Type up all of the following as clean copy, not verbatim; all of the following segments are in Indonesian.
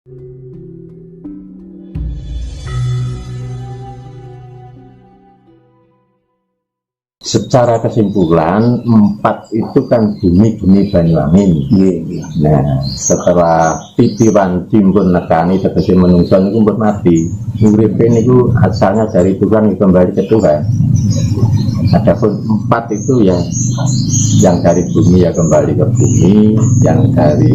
Secara kesimpulan, 4 itu kan bumi Banyuwangi. Nah, setelah titipan timbun nekani tegese menungso niku pun mati. Uripe niku asalnya dari Tuhan kembali ke Tuhan. Adapun 4 itu ya, yang dari bumi ya kembali ke bumi, yang dari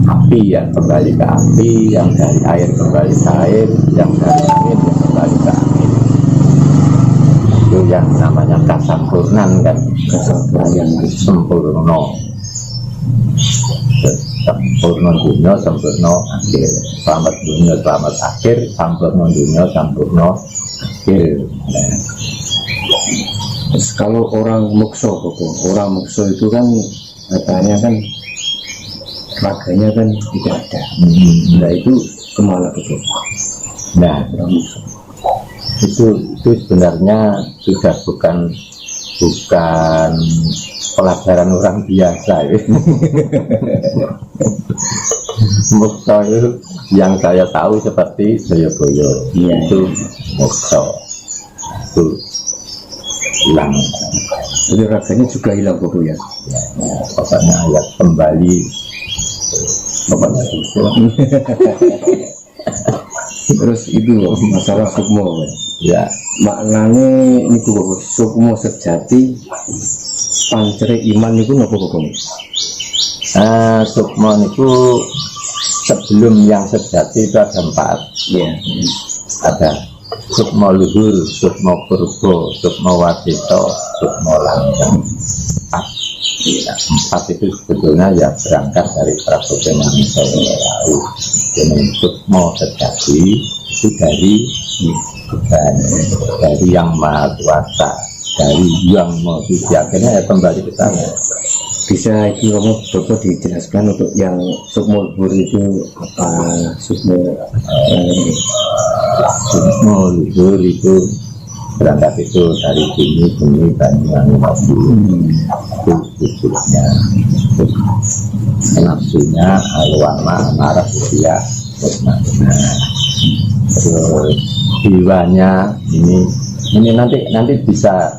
api ya kembali ke api, yang dari air kembali ke air, yang dari angin ya kembali ke angin. Itu yang namanya kasampurnan kan, kasampurnan yang sempurna, sempurna dunia, sempurna akhir, selamat dunia, selamat akhir, sempurna dunia, sempurna akhir. Nah. Terus kalau orang mukso, itu kan katanya kan raganya kan tidak ada. Nah itu kemana Koko? Nah itu sebenarnya sudah bukan pelajaran orang biasa ya. Mukso itu yang saya tahu seperti Joyoboyo, itu mukso itu hilang. Jadi raganya juga hilang Koko ya? Pokoknya ya kembali pokoknya itu. Terus itu masalah sukmo ya, maknanya ini Koko, sukmo sejati pancere iman itu apa Koko? Sukmo itu sebelum yang sejati itu ada 4 ya. Ada sukmo luhur, sukmo purbo, sukmo wasito, sukmo langgeng. 4 itu sebetulnya ya berangkat dari Prabowo Manungso tahu. Jadi sukmo sejati itu dari yang maha kuasa, dari yang mau suci, akhirnya ya kembali ke sana. Bisa itu kamu coba dijelaskan untuk yang sukmo luhur itu apa? Sukmo luhur itu berangkat itu dari bumi Banyuwangi itu wujudnya, nafsunya alwama amarah usia terus jiwanya ini nanti bisa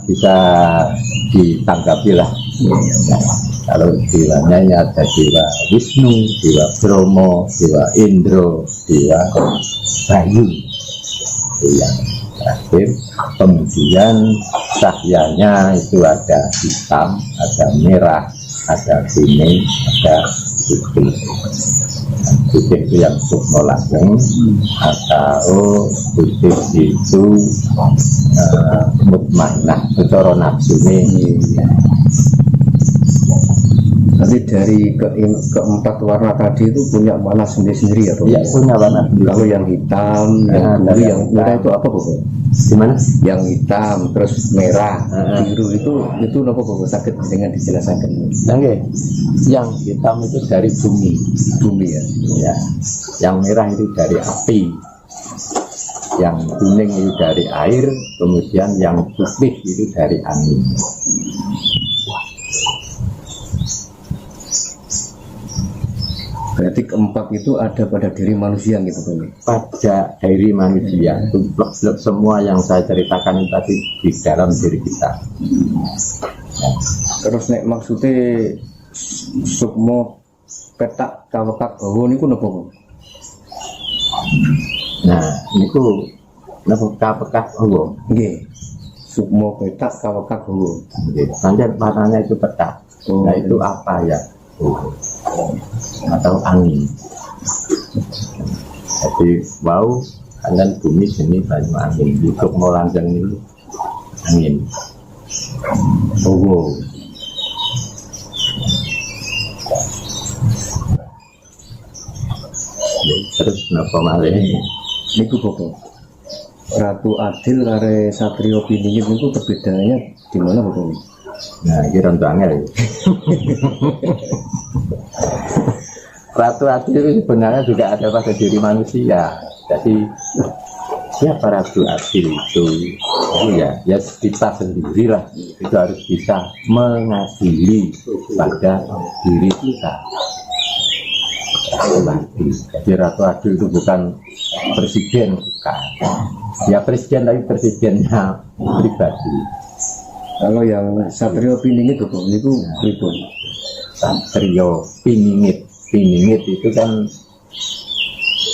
ditanggapi lah. Kalau jiwanya ini ada jiwa Wisnu, jiwa Bromo, jiwa Indro, jiwa Bayu, itu yang terakhir. Kemudian cahyanya itu ada hitam, ada merah, ada kuning, ada putih. Putih itu yang sukmo langgeng, atau putih itu mutmainah, secara nafsu ini. Nanti dari keempat warna tadi itu punya warna sendiri-sendiri ya? Iya, punya warna. Kalau yang hitam, yang biru, yang merah itu apa Koko? Gimana? Yang hitam, terus merah, biru itu apa Koko? Sakit dengan dijelaskan. Oke. Yang hitam itu dari bumi ya. Ya. Yang merah itu dari api. Yang kuning itu dari air, kemudian yang putih itu dari angin. Berarti keempat itu ada pada diri manusia gitu Pak? Pada diri manusia, semua yang saya ceritakan itu tadi di dalam diri kita. Terus nek maksudnya sukmo petak kawekak bawa niku napa Pak? Nah, niku napa kawekak bawa? Nggih. Sukmo petak kawekak bawa. Nggih. Nanti warnanya itu petak. Nah, itu apa ya? Atau angin. Jadi wow, kalian bumi sini banyak angin. Untuk mau langgeng itu angin. Wow. Terus napa malih? Niku Koko. Ratu Adil kare Satrio Piningit niku perbedaannya di mana Koko? Nah, ini rentangnya ya. Ratu Adil itu sebenarnya juga ada pada diri manusia. Jadi siapa Ratu Adil itu ya kita sendirilah. Itu harus bisa mengadili pada diri kita. Ratu Adil. Jadi Ratu Adil itu bukan presiden, bukan. Ya presiden, tapi presidennya pribadi. Kalau yang Satrio Piningit itu pripun? Satrio Piningit. Piningit itu kan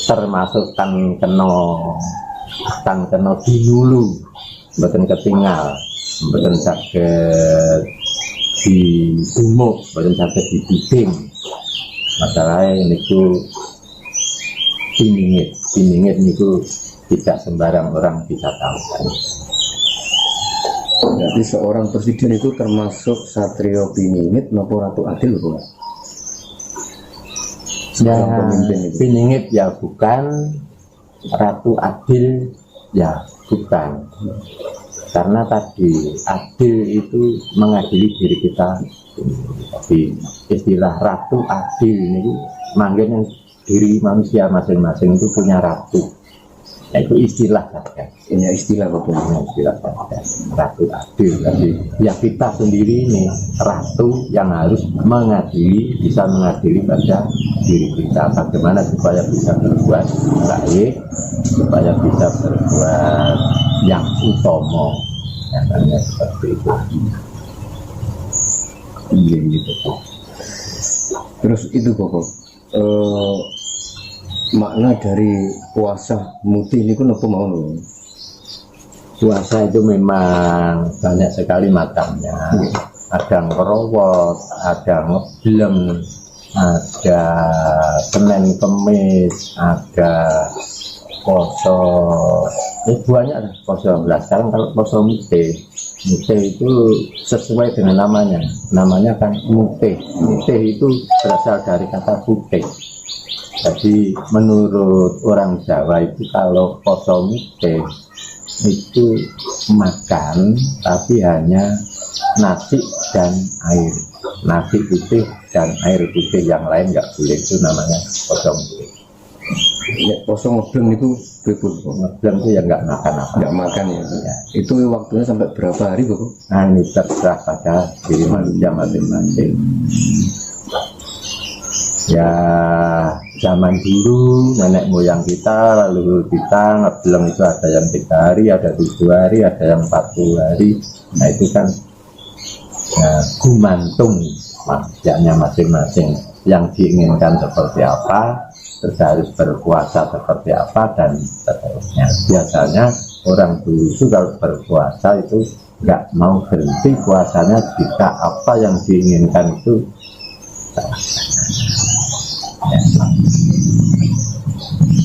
termasuk tan kena dinulu, mboten ketinggal, mboten saged di sumuk, mboten saged dibimbing. Masalahnya niku Piningit niku tidak sembarang orang bisa tahu. Jadi seorang presiden itu termasuk Satrio Piningit maupun Ratu Adil, bukan? Seorang pemimpin itu. Piningit ya bukan, Ratu Adil ya bukan. Karena tadi adil itu mengadili diri kita. Tapi istilah Ratu Adil ini manggilnya diri manusia masing-masing itu punya ratu. Ya, itu istilah saja. Ini istilah apa? Istilah saja. Ratu Adil. Jadi ya kita sendiri ini ratu yang harus mengadili, bisa mengadili pada diri kita. Bagaimana supaya bisa berbuat baik, supaya bisa berbuat yang utama. Namanya seperti itu. Iya gitu. Terus itu kok makna dari puasa muti ini pun apa mau? Puasa itu memang banyak sekali macamnya. Ada ngerowot, ada ngeblem, ada Senin Kemis, ada poso. Banyak poso. Sekarang kalau poso mute itu sesuai dengan namanya kan mute itu berasal dari kata putih. Jadi menurut orang Jawa itu kalau poso mute itu makan tapi hanya nasi dan air, nasi putih dan air putih, yang lain nggak boleh, itu namanya poso mute. Ya, poso ngeblem itu bebas. Ngeblem itu ya nggak makan apa. Nggak makan ya. Itu waktunya sampai berapa hari, Bu? Nah, ini terserah pada diri manusia masing-masing. Ya, zaman dulu nenek moyang kita, leluhur kita ngeblem itu ada yang 3 hari, ada 7 hari, ada yang 40 hari. Nah, itu kan gumantung manusianya masing-masing yang diinginkan seperti apa, terus harus berpuasa seperti apa, dan seterusnya. Biasanya orang dulu itu kalau berpuasa itu nggak mau berhenti puasanya jika apa yang diinginkan itu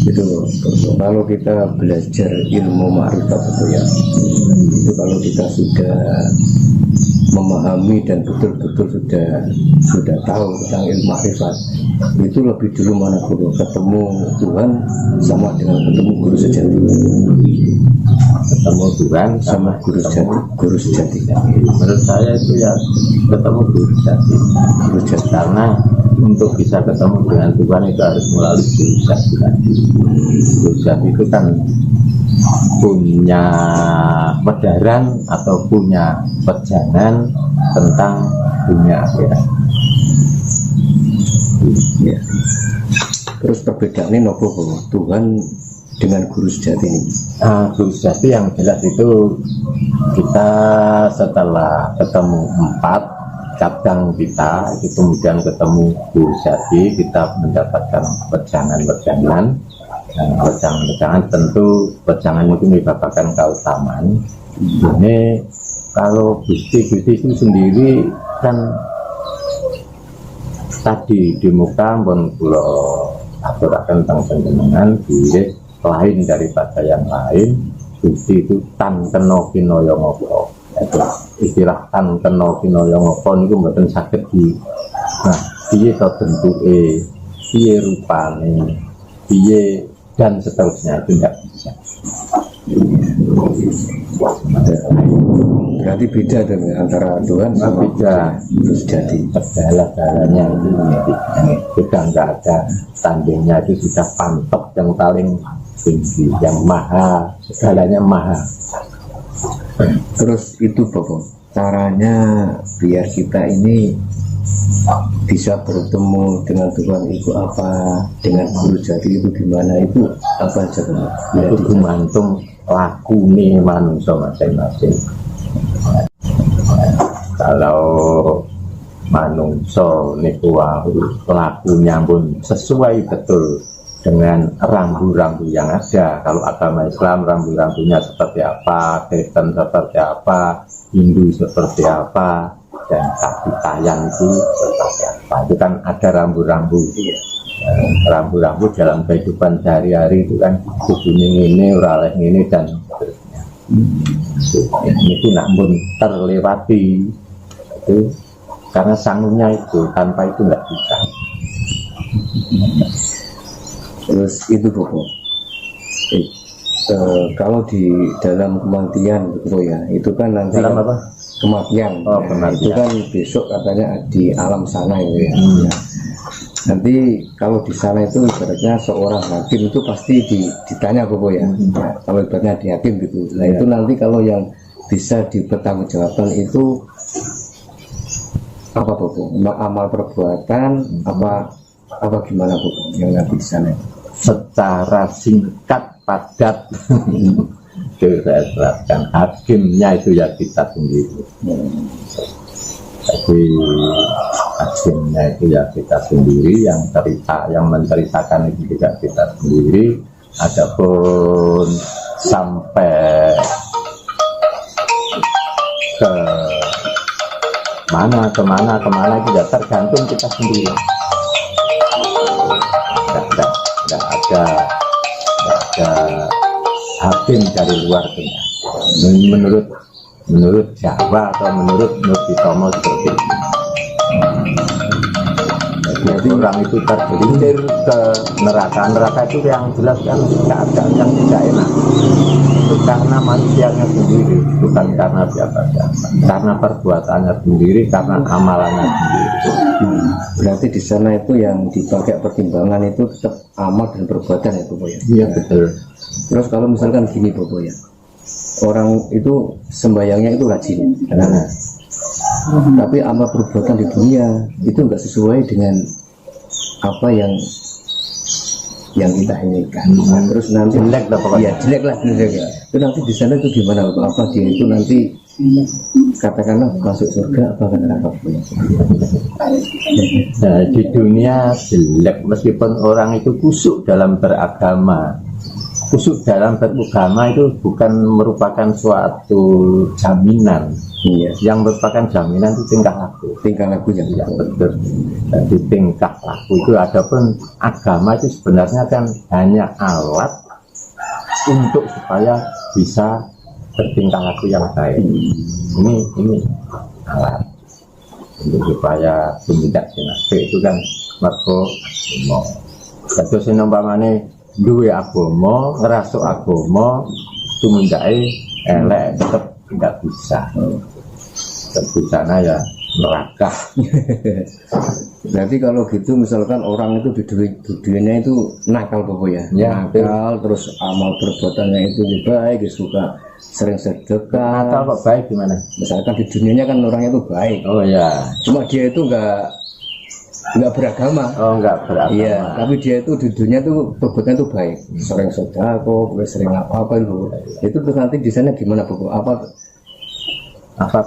itu. Kalau kita belajar ilmu ma'rifat itu ya, itu kalau kita sudah memahami dan betul-betul sudah tahu tentang ilmu ma'rifat, itu lebih dulu mana guru ketemu Tuhan sama dengan ketemu guru sejati. Ketemu Tuhan sama guru sejati. Menurut saya itu ya ketemu guru sejati. Karena untuk bisa ketemu dengan Tuhan itu harus melalui guru sejati. Guru sejati itu kan punya pedaran atau punya pejangan tentang dunia akhirat. Ya. Terus perbedaannya nopo Tuhan dengan guru sejati ini? Guru sejati yang jelas itu kita setelah ketemu 4 cabang kita, itu kemudian ketemu guru sejati, kita mendapatkan pejangan-pejangan. Pejangan tentu pejangan itu menyebabkan keutamaan. Ini kalau Gusti itu sendiri kan tadi di muka pun kula aturaken tentang panjenengan diri lain daripada yang lain. Gusti itu tan kena kinaya ngapa. Istilah tan kena kinaya ngapa niku mboten saged di piye to bentuke, piye rupane, piye dan seterusnya, itu tidak bisa. Berarti beda dengan antara Tuhan sama beda. Terus jadi segala-galanya itu sudah nggak ada tandingnya, itu sudah pantok yang paling tinggi, yang maha, segalanya maha. Terus itu Bapak, caranya biar kita ini bisa bertemu dengan Tuhan itu apa, dengan guru jati itu gimana, itu apa aja itu gumantung lakune manusia masing-masing. Kalau manungso niku lakunya pun sesuai betul dengan rambu-rambu yang ada. Kalau agama Islam rambu-rambunya seperti apa, Kristen seperti apa, Hindu seperti apa, dan Kapitayan itu seperti apa. Itu kan ada rambu-rambu. Rambu-rambu dalam kehidupan sehari-hari itu kan kudune ini, ora ini dan seterusnya. Itu namun terlewati itu karena sanggupnya itu, tanpa itu nggak bisa. Terus itu Bobo, kalau di dalam kematian gitu ya, itu kan nanti dalam apa? Kematian. Oh, Nah, itu kan besok katanya di alam sana itu ya. Ya. Nanti kalau di sana itu ibaratnya seorang hakim itu pasti ditanya Bobo ya. Ya, kalau ibaratnya di hakim gitu. Nah itu nanti kalau yang bisa dipertanggungjawabkan itu apa Bobo? Amal perbuatan apa gimana Bobo yang nanti di sana? Secara singkat padat saya jelaskan, hakimnya itu ya kita sendiri. Jadi hakimnya itu ya kita sendiri, yang menceritakan itu juga kita sendiri. Adapun sampai ke kemana itu ya tergantung kita sendiri. Tidak ada hakim dari luar dunia. Menurut Jawa atau menurut Nurtitomo seperti itu. Jadi orang itu tergelincir ke neraka itu yang jelas kan keadaan yang tidak enak. Itu karena manusianya sendiri, bukan karena siapa-siapa. Karena perbuatannya sendiri, karena amalannya sendiri. Berarti di sana itu yang dipakai pertimbangan itu tetap amal dan perbuatan ya Bobo ya? Iya betul. Terus kalau misalkan gini Bobo ya, orang itu sembayangnya itu rajin, tapi amal perbuatan di dunia itu enggak sesuai dengan apa yang kita inginkan. Nah, terus nanti Jelek lah pokoknya. Iya jelek lah. Itu nanti di sana itu gimana Bapak? Apa dia itu nanti katakanlah masuk surga apa ke neraka? Nah, di dunia jelek meskipun orang itu kusuk dalam beragama. Kusuk dalam beragama itu bukan merupakan suatu jaminan. Iya. Yang merupakan jaminan itu tingkah laku. Tingkah laku yang Ya betul. Jadi tingkah laku itu, adapun agama itu sebenarnya kan hanya alat untuk supaya bisa bertingkah laku yang baik. Ini alat untuk supaya tindak sinase itu kan mergo agama. Terus umpamane duwe agama, ngerasuk agama, tumindake elek tetap tidak bisa. Di sana ya neraka. Berarti kalau gitu misalkan orang itu di dunianya itu nakal Bobo ya, Ya, nakal terus amal perbuatannya itu baik, suka sering sedekah. Nakal kok baik gimana? Misalkan di dunianya kan orangnya itu baik, Oh ya. cuma dia itu nggak beragama. Oh enggak beragama. Iya, tapi dia itu di dunia tuh perbuatan itu baik, sering sedekah, sering apa itu. Itu terus nanti di sana gimana Bobo? Apa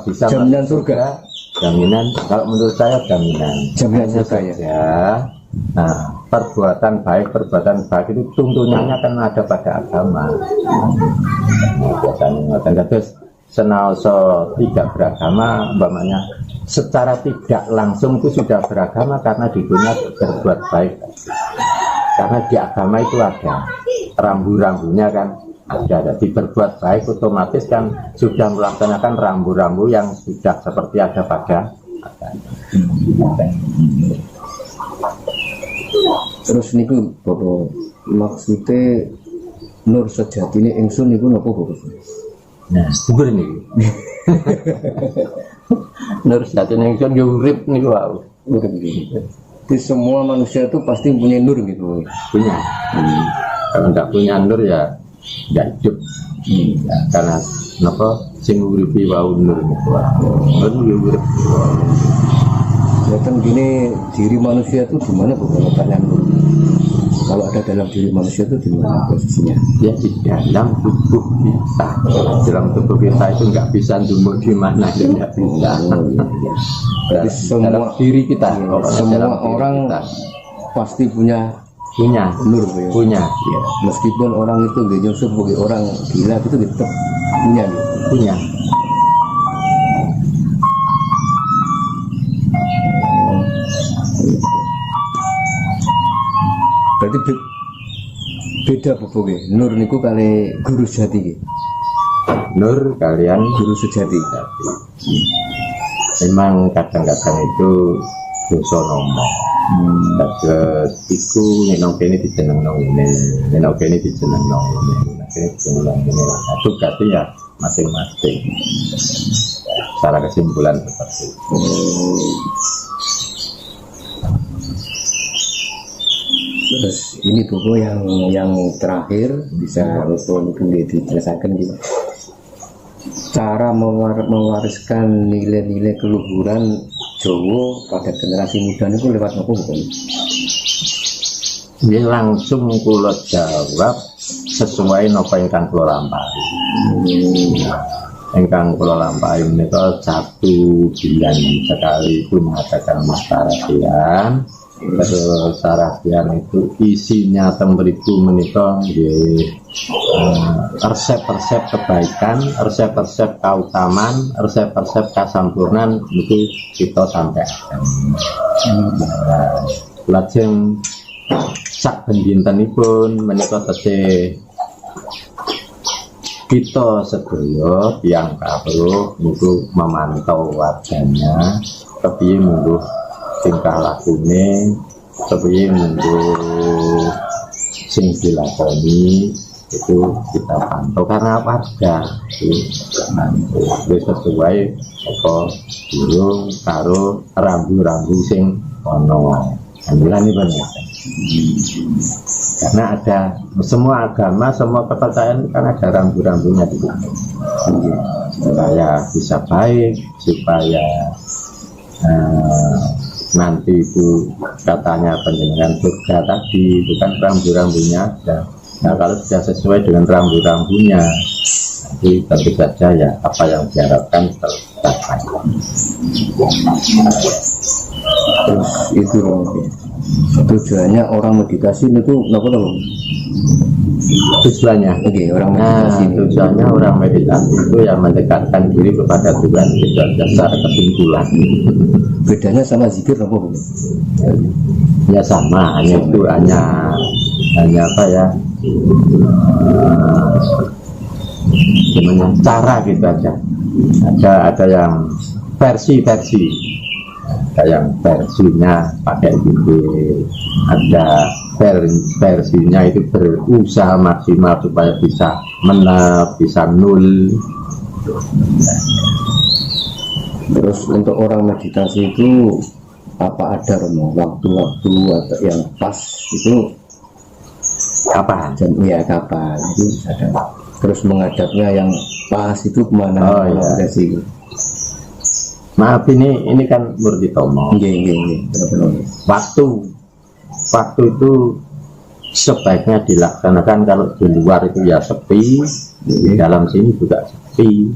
bisa Jaminan masuk surga? Jaminan, kalau menurut saya jaminan. Jaminan Hanya surga ya? saja, nah perbuatan baik itu tuntunannya kan ada pada agama. Biasanya terus senaoso tidak beragama, umpamanya secara tidak langsung itu sudah beragama karena di dunia berbuat baik. Karena di agama itu ada rambu-rambunya kan. Ada, jadi berbuat baik otomatis kan sudah melaksanakan rambu-rambu yang sudah seperti ada pada agama. Terus niku Bobo maksudnya nur sejati ini ingsun niku napa Bobo? Nah, gugur nih. Nur sejati ini ingsun yo urip niku wae. Urip iki. Di semua manusia itu pasti punya nur gitu. Punya. Kalau tidak punya nur ya tidak hidup. Ya, karena kenapa sing uripi wau nur niku wae. Nur yo urip. Datang gini diri manusia itu di mana bukan pertanyaan dulu. Kalau ada dalam diri manusia itu di mana posisinya? Ya di dalam tubuh kita. Dalam tubuh kita itu nggak bisa tumbuh di mana, nggak bisa. Jadi semua dalam diri kita, semua orang kita. pasti punya nur ya. Punya. Ya, meskipun orang itu gak nyusup sebagai orang gila itu tetap punya gitu. Punya. Berarti beda apa ya? Nur niku kali guru sejati gitu. Nur kalian Guru sejati. memang kadang-kadang itu dosa nomo. Terus iku nenok kene dijenengno ngene, nenok kene dijenengno ngene, nenok kene dijenengno ngene. Itu berarti ya masing-masing. Secara kesimpulan seperti itu. Terus ini buku yang terakhir bisa mungkin dijelaskan gitu. Cara mewariskan nilai-nilai keluhuran Jawa pada generasi muda itu lewat apa bukan? Ini langsung kula jawab sesuai napa ingkang kula lampahi. Ingkang kula lampahi menika 1 bulan sekali pun mengadakan mastarabian. Terus sarabian itu isinya temberiku menika nggih resep-resep kebaikan, resep-resep kautaman, resep-resep kasampurnan itu kita sampaikan. Lajeng sak bendintenipun menika tesih kita sedaya tiyang kawruh niku memantau warganya kepiye mungguh tingkah lakune, kepiye mungguh sing dilakoni itu kita pantau karena warga itu sesuai apa burung karo rambu-rambu sing ono. Alhamdulillah ini banyak. Karena ada semua agama, semua kepercayaan kan ada rambu-rambunya di situ. Supaya bisa baik, supaya nanti itu katanya penjenengan surga tadi itu kan rambu-rambunya ada. Nah kalau sudah sesuai dengan rambu-rambunya nanti tentu saja ya apa yang diharapkan tercapai. Terus itu tujuannya orang meditasi itu apa tahu? Tujuannya, Orang meditasi. tujuannya orang meditasi itu yang mendekatkan diri kepada Tuhan itu secara kesimpulan. Bedanya sama zikir apa bu? Ya sama, hanya itu hanya apa ya? Gimana cara gitu aja. Ada yang versi-versi. Ada yang versinya pakai zikir, ada versinya itu berusaha maksimal supaya bisa menap, bisa nul. Terus untuk orang meditasi itu apa ada waktu-waktu atau yang pas itu Kapan? ya kapan itu ada. Terus menghadapnya yang pas itu kemana? Oh, iya. Meditasi. Maaf ini kan Murti Tomo. Waktu itu sebaiknya dilaksanakan kalau di luar itu ya sepi, di dalam sini juga sepi.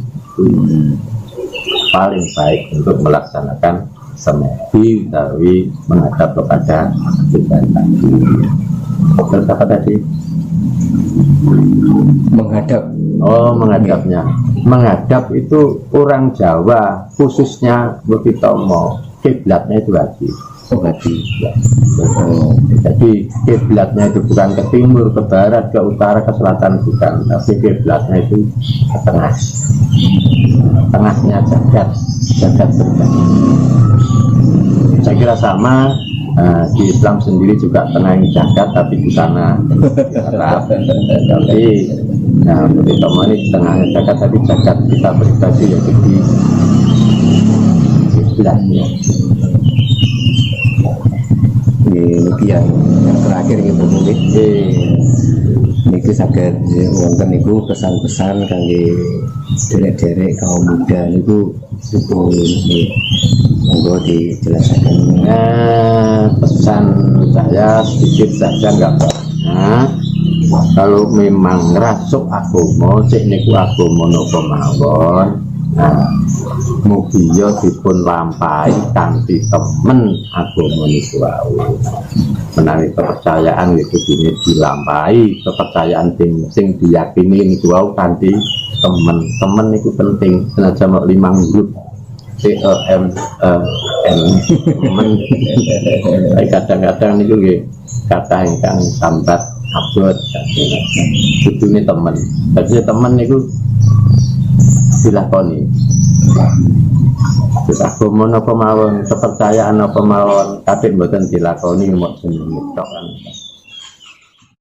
Paling baik untuk melaksanakan semedi utawi menghadap kepada Tuhan tadi. Terus apa tadi? Menghadap. Oh, menghadapnya. Menghadap itu orang Jawa, khususnya Murti Tomo, kiblatnya itu hati. Oh hati. Ya. Jadi kiblatnya itu bukan ke timur, ke barat, ke utara, ke selatan, bukan. Tapi kiblatnya itu ke tengah. Tengahnya jagat berjagat. Saya kira sama. Di Islam sendiri juga tengah yang jagat tapi di sana tapi nah Murti Tomo ini tengahnya jagat tapi jagat kita beribadah yaitu di kiblatnya. Ini yang terakhir ini Bu Muli. Niki saged wonten niku pesan-pesan kangge derek-derek kaum muda niku pun monggo dijelaskan. Pesan saya sedikit saja, nggak banyak. Kalau memang ngerasuk agama, cek niku agama napa mawon, mugi yo dipun lampahi kanthi temen agama niku wau. Menawi kepercayaan itu ini dilampahi, kepercayaan sing diyakini niku wau kanthi temen niku penting. Senajan mau 5 huruf TEMEN temen. Kadang-kadang niku nggih kata ingkang sambat abot kudune temen. Dadi temen niku dilakoni. Agama napa mawon, kepercayaan napa mawon, kabeh mboten dilakoni mok jeneng tok kan.